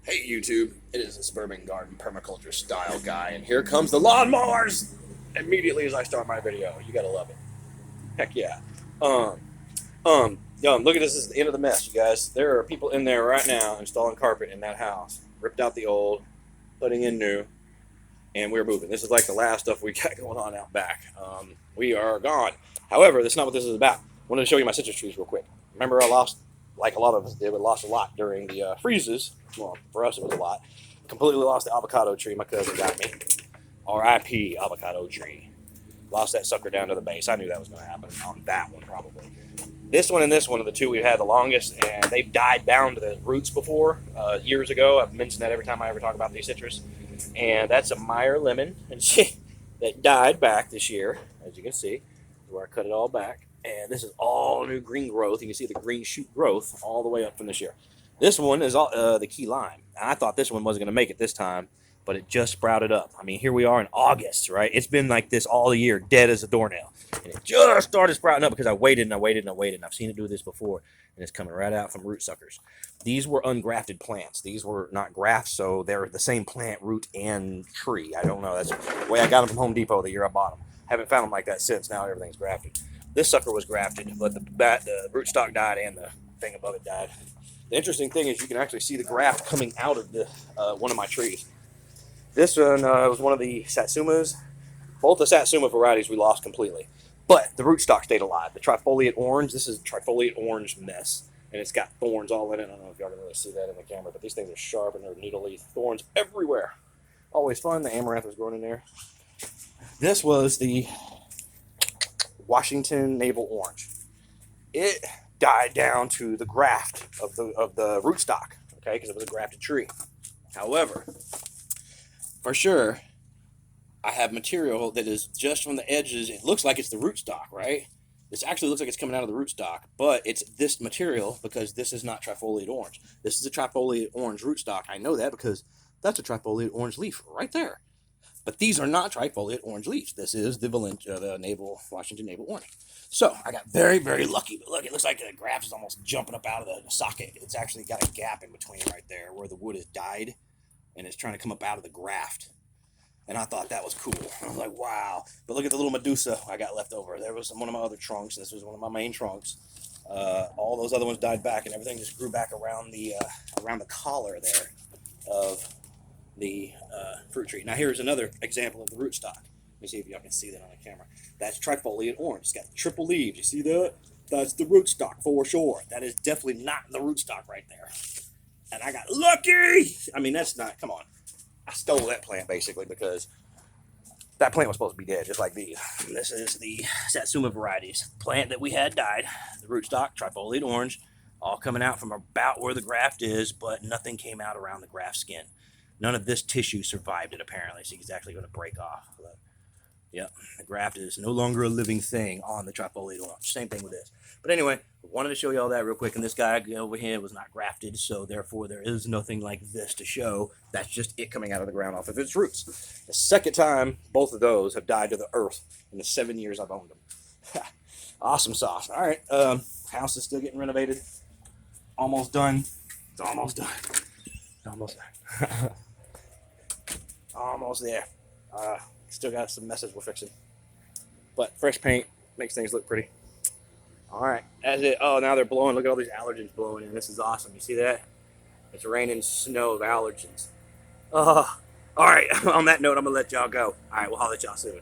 Hey YouTube, it is the Suburban Garden Permaculture Style Guy, and here comes the lawnmowers! Immediately as I start my video, you gotta love it. Heck yeah. Um, look at this is the end of the mess, you guys. There are people in there right now installing carpet in that house. Ripped out the old, putting in new, and we're moving. This is like the last stuff we got going on out back. We are gone. However, that's not what this is about. I wanted to show you my citrus trees real quick. Remember I lost, like a lot of us did, we lost a lot during the freezes. Well, for us it was a lot. Completely lost the avocado tree my cousin got me. R.I.P. avocado tree. Lost that sucker down to the base. I knew that was going to happen on that one probably. This one and this one are the two we've had the longest, and they've died down to the roots before years ago. I've mentioned that every time I ever talk about these citrus. And that's a Meyer lemon and she, that died back this year, as you can see, where I cut it all back. And this is all new green growth. You can see the green shoot growth all the way up from this year. This one is all, the key lime. And I thought this one wasn't going to make it this time, but it just sprouted up. I mean, here we are in August, right? It's been like this all year, dead as a doornail. And it just started sprouting up because I waited and I waited and I waited. And I've seen it do this before, and it's coming right out from root suckers. These were ungrafted plants. These were not grafts, so they're the same plant, root, and tree. I don't know. That's the way I got them from Home Depot the year I bought them. Haven't found them like that since. Now everything's grafted. This sucker was grafted, but the rootstock died and the thing above it died. The interesting thing is you can actually see the graft coming out of the one of my trees. This one was one of the Satsumas. Both the Satsuma varieties we lost completely. But the rootstock stayed alive. The trifoliate orange, this is trifoliate orange mess. And it's got thorns all in it. I don't know if y'all can really see that in the camera, but these things are sharp and they're needly. Thorns everywhere. Always fun. The amaranth was growing in there. This was the Washington navel orange. It died down to the graft of the rootstock, okay, because it was a grafted tree. However, for sure, I have material that is just from the edges. It looks like it's the rootstock, right? This actually looks like it's coming out of the rootstock, but it's this material because this is not trifoliate orange. This is a trifoliate orange rootstock. I know that because that's a trifoliate orange leaf right there. But these are not trifoliate orange leaves. This is the Washington navel orange. So I got very, very lucky. But look, it looks like the graft is almost jumping up out of the socket. It's actually got a gap in between right there where the wood has died, and it's trying to come up out of the graft. And I thought that was cool. I was like, wow. But look at the little Medusa I got left over. There was one of my other trunks. This was one of my main trunks. All those other ones died back, and everything just grew back around the collar there of the fruit tree. Now here's another example of the rootstock. Let me see if y'all can see that on the camera. That's trifoliate orange. It's got triple leaves. You see that? That's the rootstock for sure. That is definitely not the rootstock right there. And I got lucky. I mean, that's not, come on. I stole that plant basically because that plant was supposed to be dead, just like these. This is the Satsuma varieties. Plant that we had died. The rootstock, trifoliate orange, all coming out from about where the graft is, but nothing came out around the graft skin. None of this tissue survived it, apparently, so it's actually going to break off. Yep, the graft is no longer a living thing on the trifoliate orange. Same thing with this. But anyway, wanted to show you all that real quick. And this guy over here was not grafted, so therefore there is nothing like this to show. That's just it coming out of the ground off of its roots. The second time both of those have died to the earth in the 7 years I've owned them. Awesome sauce. All right, house is still getting renovated. Almost done. It's almost done. Almost done. Almost there. Still got some messes we're fixing. But fresh paint makes things look pretty. All right. Now they're blowing. Look at all these allergens blowing in. This is awesome. You see that? It's raining snow of allergens. All right. On that note, I'm going to let y'all go. All right. We'll holler at y'all soon.